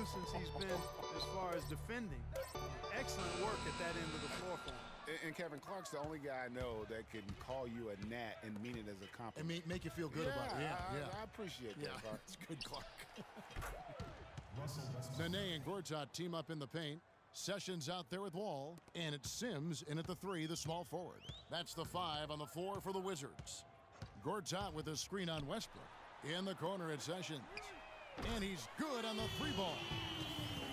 nuisance he's been as far as defending. Excellent work at that end of the floor for him. And Kevin Clark's the only guy I know that can call you a gnat and mean it as a compliment. And make you feel good about it. I appreciate that, Clark. It's good, Clark. Nene and Gortat team up in the paint. Sessions out there with Wall, and it's Sims in at the 3, the small forward. That's the 5 on the floor for the Wizards. Gortat with a screen on Westbrook. In the corner at Sessions. And he's good on the 3-ball.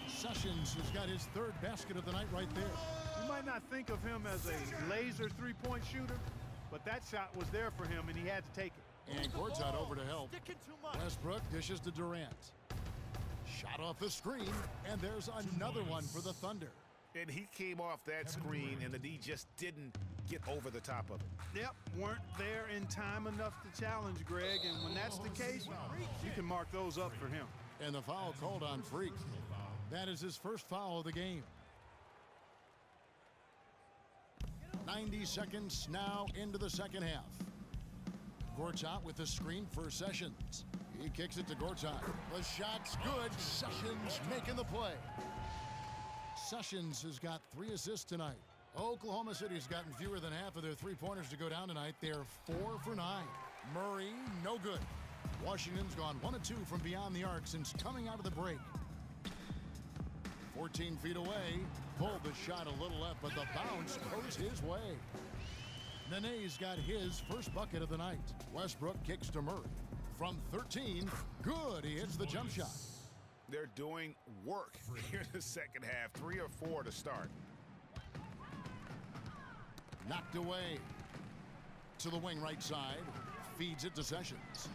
Sessions has got his 3rd basket of the night right there. You might not think of him as a laser three-point shooter, but that shot was there for him, and he had to take it. And Gortat over to help. Westbrook dishes to Durant. Shot off the screen, and there's another one for the Thunder. And he came off that screen, and the D just didn't get over the top of it. Yep, weren't there in time enough to challenge Greg, and when that's the case, you can mark those up for him. And the foul called on Freak. That is his first foul of the game. 90 seconds now into the second half. Gortat with the screen for Sessions. He kicks it to Gortat. The shot's good. Sessions making the play. Sessions has got 3 assists tonight. Oklahoma City's gotten fewer than half of their three-pointers to go down tonight. They're 4 for 9. Murray, no good. Washington's gone 1 of 2 from beyond the arc since coming out of the break. 14 feet away. Pulled the shot a little left, but the bounce goes his way. Nene's got his first bucket of the night. Westbrook kicks to Murray. From 13, good. He hits the jump shot. They're doing work here in the second half. 3 or 4 to start. Knocked away to the wing right side. Feeds it to Sessions.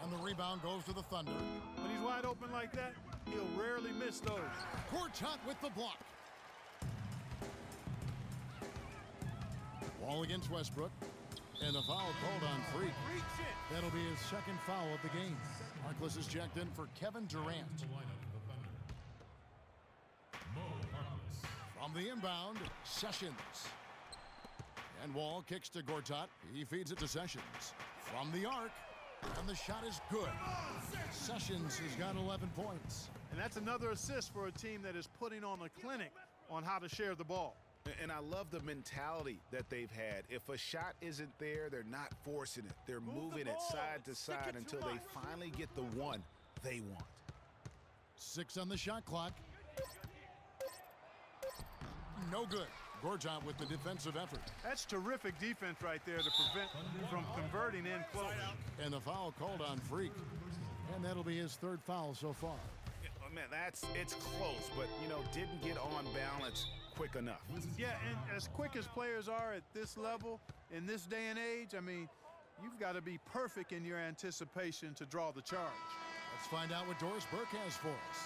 And the rebound goes to the Thunder. When he's wide open like that, he'll rarely miss those. Gortat with the block. Wall against Westbrook. And the foul called on Freak. That'll be his second foul of the game. Harkless is checked in for Kevin Durant. From the inbound, Sessions. And Wall kicks to Gortat. He feeds it to Sessions. From the arc, and the shot is good. Sessions has got 11 points. And that's another assist for a team that is putting on a clinic on how to share the ball. And I love the mentality that they've had. If a shot isn't there, they're not forcing it. They're moving it side to side until they finally get the one they want. 6 on the shot clock. No good. Gortat with the defensive effort. That's terrific defense right there to prevent from converting in close. And the foul called on Freak. And that'll be his 3rd foul so far. Oh, man, it's close, but, didn't get on balance quick enough. Yeah, and as quick as players are at this level, in this day and age, I mean, you've got to be perfect in your anticipation to draw the charge. Let's find out what Doris Burke has for us.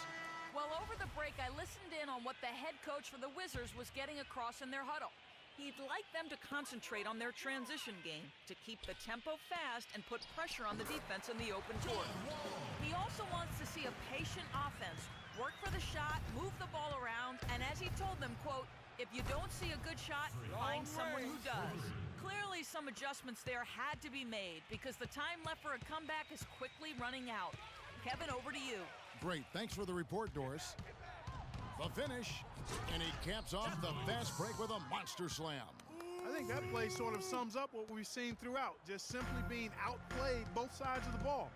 Well, over the break, I listened in on what the head coach for the Wizards was getting across in their huddle. He'd like them to concentrate on their transition game, to keep the tempo fast and put pressure on the defense in the open court. He also wants to see a patient offense, work for the shot, move the ball around, and as he told them, quote, if you don't see a good shot, find someone who does. Clearly, some adjustments there had to be made because the time left for a comeback is quickly running out. Kevin, over to you. Great. Thanks for the report, Doris. The finish, and he caps off the fast break with a monster slam. I think that play sort of sums up what we've seen throughout, just simply being outplayed both sides of the ball.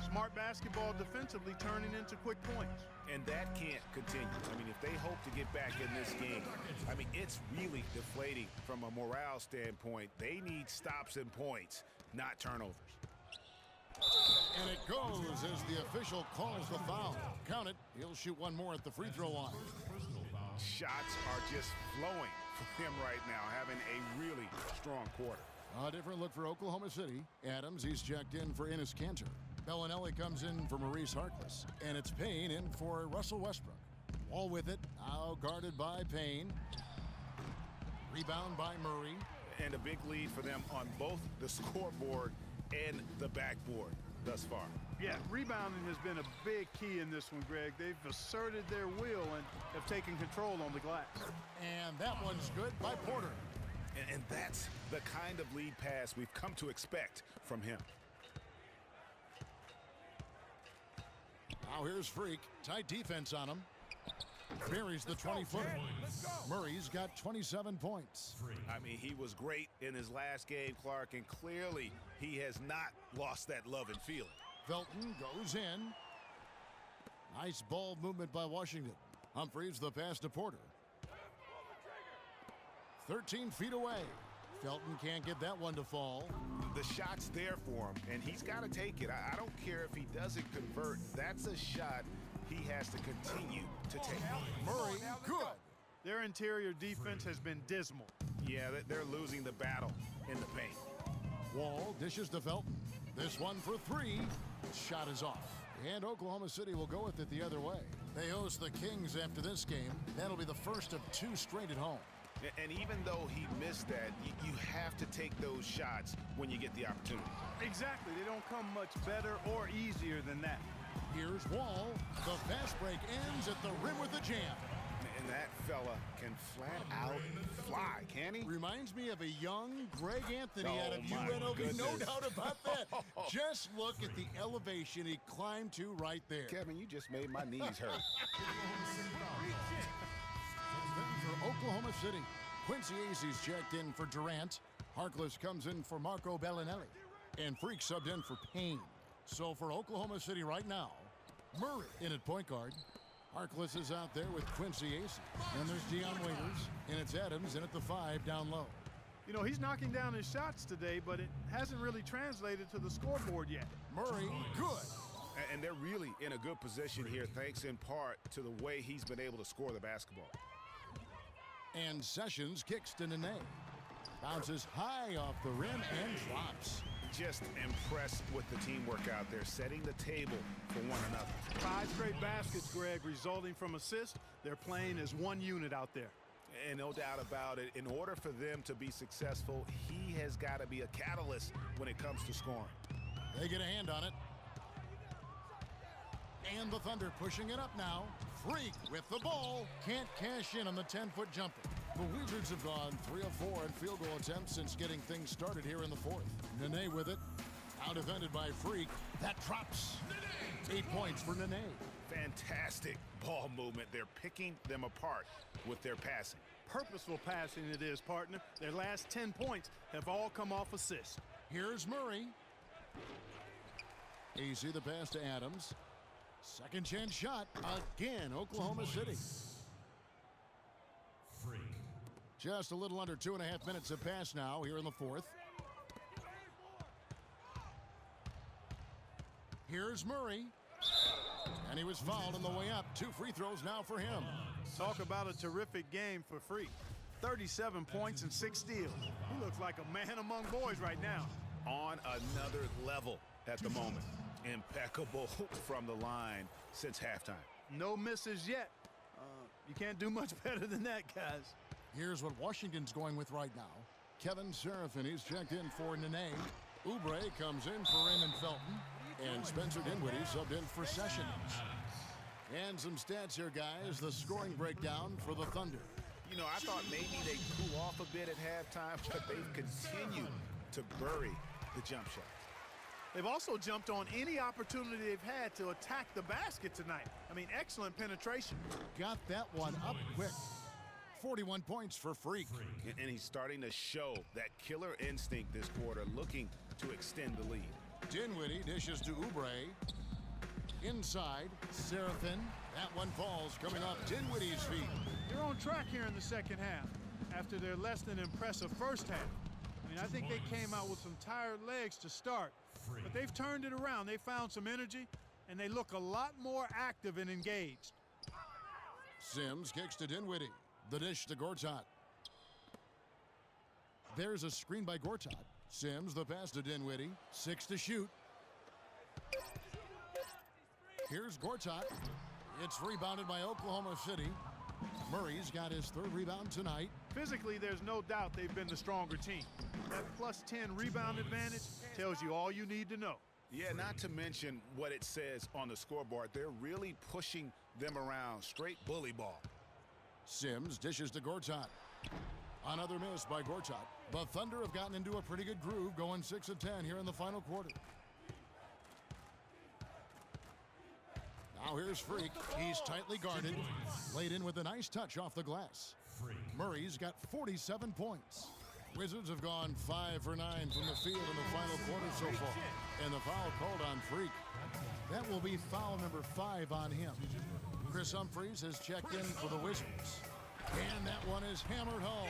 Smart basketball defensively turning into quick points. And that can't continue. I mean, if they hope to get back in this game, I mean, it's really deflating from a morale standpoint. They need stops and points, not turnovers. And it goes as the official calls the foul. Count it. He'll shoot one more at the free throw line. Shots are just flowing for him right now, having a really strong quarter. A different look for Oklahoma City. Adams, he's checked in for Enes Kanter. Bellinelli comes in for Maurice Harkless. And it's Payne in for Russell Westbrook. Wall with it. Now guarded by Payne. Rebound by Murray. And a big lead for them on both the scoreboard and the backboard thus far. Yeah, rebounding has been a big key in this one, Greg. They've asserted their will and have taken control on the glass. And that one's good by Porter. And that's the kind of lead pass we've come to expect from him. Now here's Freak. Tight defense on him. Buries the 20-footer. Murray's got 27 points. I mean, he was great in his last game, Clark, and clearly he has not lost that love and feeling. Felton goes in. Nice ball movement by Washington. Humphries the pass to Porter. 13 feet away. Felton can't get that one to fall. The shot's there for him, and he's got to take it. I don't care if he doesn't convert. That's a shot he has to continue to take. Murray, good. Their interior defense has been dismal. Yeah, they're losing the battle in the paint. Wall dishes to Felton. This one for three. Shot is off. And Oklahoma City will go with it the other way. They host the Kings after this game. That'll be the first of 2 straight at home. And even though he missed that, you have to take those shots when you get the opportunity. Exactly. They don't come much better or easier than that. Here's Wall. The fast break ends at the rim with a jam. And that fella can flat out fly, can he? Reminds me of a young Greg Anthony out of Oh, my UNLV. No goodness. doubt about that. Just look at the elevation he climbed to right there. Kevin, you just made my knees hurt. For Oklahoma City, Quincy Azee's checked in for Durant. Harkless comes in for Marco Bellinelli. And Freak subbed in for Payne. So for Oklahoma City right now, Murray in at point guard. Harkless is out there with Quincy Azee. And there's Dion Waiters. And it's Adams in at the 5 down low. You know, he's knocking down his shots today, but it hasn't really translated to the scoreboard yet. Murray, good. And they're really in a good position here, thanks in part to the way he's been able to score the basketball. And Sessions kicks to Nene. Bounces high off the rim and drops. Just impressed with the teamwork out there, setting the table for one another. 5 straight baskets, Greg, resulting from assists. They're playing as one unit out there. And no doubt about it, in order for them to be successful, he has got to be a catalyst when it comes to scoring. They get a hand on it. And the Thunder pushing it up now. Freak with the ball. Can't cash in on the 10-foot jumper. The Wizards have gone 3 of 4 in field goal attempts since getting things started here in the 4th. Nene with it. Out defended by Freak. That drops. 8 points for Nene. Fantastic ball movement. They're picking them apart with their passing. Purposeful passing it is, partner. Their last 10 points have all come off assists. Here's Murray. Azee the pass to Adams. Second chance shot. Again, Oklahoma City. Just a little under 2.5 minutes have passed now here in the 4th. Here's Murray. And he was fouled on the way up. 2 free throws now for him. Talk about a terrific game for Freak. 37 points and 6 steals. He looks like a man among boys right now. On another level at the moment. Impeccable from the line since halftime. No misses yet. You can't do much better than that, guys. Here's what Washington's going with right now. Kevin Serafin, he's checked in for Nene. Oubre comes in for Raymond Felton. And Spencer Dinwiddie subbed in for Sessions. And some stats here, guys. The scoring breakdown for the Thunder. You know, I thought maybe they'd cool off a bit at halftime, but they've continued to bury the jump shot. They've also jumped on any opportunity they've had to attack the basket tonight. I mean, excellent penetration. Got that one up quick. 41 points for Freak. And he's starting to show that killer instinct this quarter, looking to extend the lead. Dinwiddie dishes to Oubre. Inside, Serafin. That one falls, coming off Dinwiddie's feet. They're on track here in the second half after their less than impressive first half. I mean, I think they came out with some tired legs to start, but they've turned it around. They found some energy, and they look a lot more active and engaged. Sims kicks to Dinwiddie. The dish to Gortat. There's a screen by Gortat. Sims the pass to Dinwiddie. 6 to shoot. Here's Gortat. It's rebounded by Oklahoma City. Murray's got his 3rd rebound tonight. Physically, there's no doubt they've been the stronger team. That plus 10 rebound advantage tells you all you need to know. Yeah, not to mention what it says on the scoreboard. They're really pushing them around. Straight bully ball. Sims dishes to Gortat. Another miss by Gortat. The Thunder have gotten into a pretty good groove, going 6 of 10 here in the final quarter. Now here's Freak. He's tightly guarded. Laid in with a nice touch off the glass. Murray's got 47 points. Wizards have gone 5 for 9 from the field in the final quarter so far. And the foul called on Freak. That will be foul number 5 on him. Chris Humphries has checked in for the Wizards. And that one is hammered home.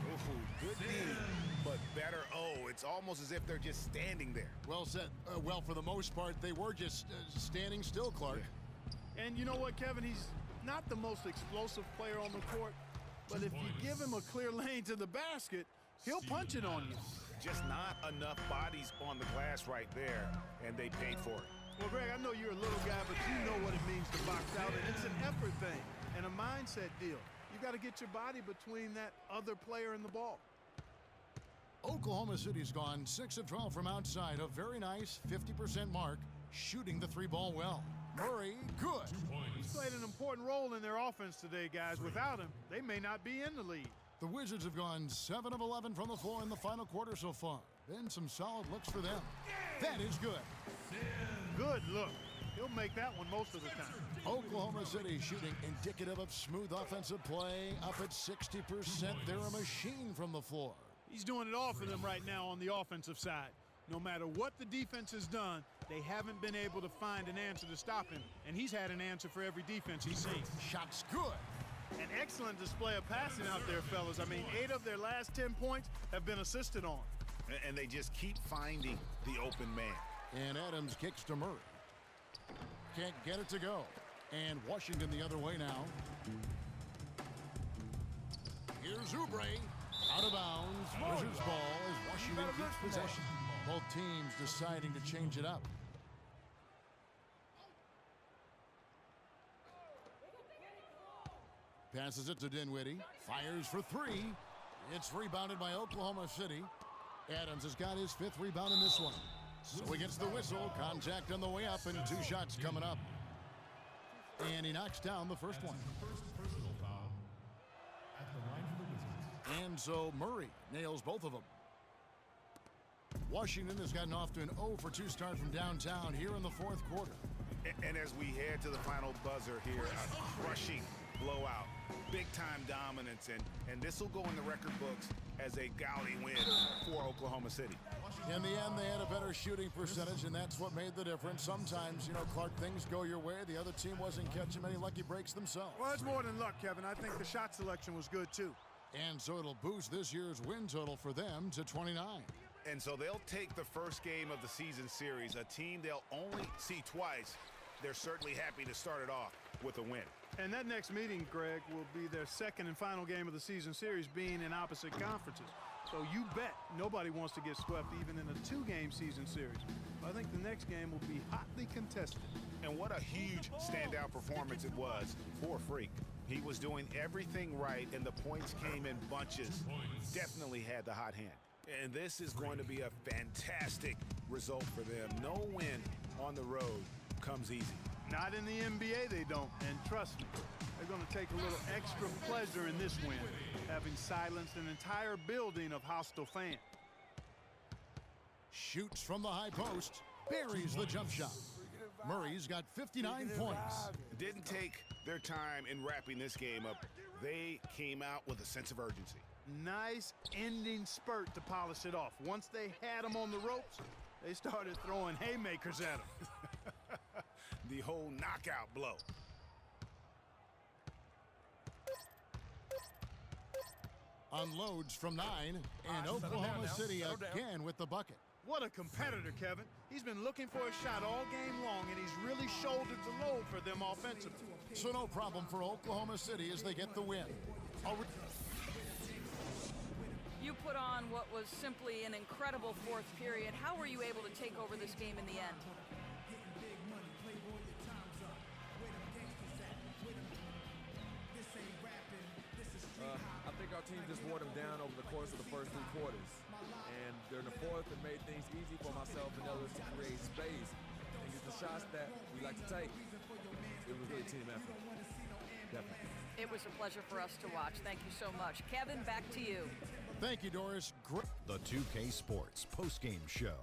Ooh, good D, but better O. It's almost as if they're just standing there. Well said. Well, for the most part, they were just standing still, Clark. And you know what, Kevin? He's not the most explosive player on the court, but if you give him a clear lane to the basket, he'll punch it on you. Just not enough bodies on the glass right there, and they paid for it. Well, Greg, I know you're a little guy, but you know what it means to box out, and it's an effort thing and a mindset deal. You got to get your body between that other player and the ball. Oklahoma City's gone 6 of 12 from outside. A very nice 50% mark, shooting the 3-ball well. Murray, good. He's played an important role in their offense today, guys. Without him, they may not be in the lead. The Wizards have gone 7 of 11 from the floor in the final quarter so far. Been some solid looks for them. That is good. Good look. He'll make that one most of the time. Oklahoma City shooting indicative of smooth offensive play, up at 60%. They're a machine from the floor. He's doing it all for them right now on the offensive side. No matter what the defense has done, they haven't been able to find an answer to stop him. And he's had an answer for every defense he's seen. Shot's good. An excellent display of passing out there, fellas. I mean, 8 of their last 10 points have been assisted on. And they just keep finding the open man. And Adams kicks to Murray. Can't get it to go. And Washington the other way now. Here's Oubre. Out of bounds. Wizards ball as Washington keeps possession. Both teams deciding to change it up. Passes it to Dinwiddie. Fires for 3. It's rebounded by Oklahoma City. Adams has got his 5th rebound in this one. So he gets the whistle. Contact on the way up and 2 shots coming up. And he knocks down the first one. And so Murray nails both of them. Washington has gotten off to an 0 for 2 start from downtown here in the 4th quarter. And as we head to the final buzzer here, a crushing blowout, big-time dominance, and this will go in the record books as a gaudy win for Oklahoma City. In the end, they had a better shooting percentage, and that's what made the difference. Sometimes, Clark, things go your way. The other team wasn't catching many lucky breaks themselves. Well, it's more than luck, Kevin. I think the shot selection was good, too. And so it'll boost this year's win total for them to 29. And so they'll take the first game of the season series, a team they'll only see twice. They're certainly happy to start it off with a win. And that next meeting, Greg, will be their second and final game of the season series, being in opposite conferences. So you bet nobody wants to get swept even in a 2-game season series. I think the next game will be hotly contested. And what a huge standout performance it was for Freak. He was doing everything right, and the points came in bunches. Definitely had the hot hand. And this is going to be a fantastic result for them. No win on the road comes easy. Not in the NBA, they don't. And trust me, they're going to take a little extra pleasure in this win, having silenced an entire building of hostile fans. Shoots from the high post, buries the jump shot. Murray's got 59 points. Didn't take their time in wrapping this game up. They came out with a sense of urgency. Nice ending spurt to polish it off. Once they had him on the ropes, they started throwing haymakers at him. The whole knockout blow. Unloads from 9, and Oklahoma City again with the bucket. What a competitor, Kevin. He's been looking for a shot all game long, and he's really shouldered the load for them offensively. So no problem for Oklahoma City as they get the win. You put on what was simply an incredible 4th period. How were you able to take over this game in the end? I think our team just wore them down over the course of the first 3 quarters. And during the 4th, it made things easy for myself and others to create space and get the shots that we like to take. It was really a team effort. Definitely. It was a pleasure for us to watch. Thank you so much. Kevin, back to you. Thank you, Doris. The 2K Sports postgame show.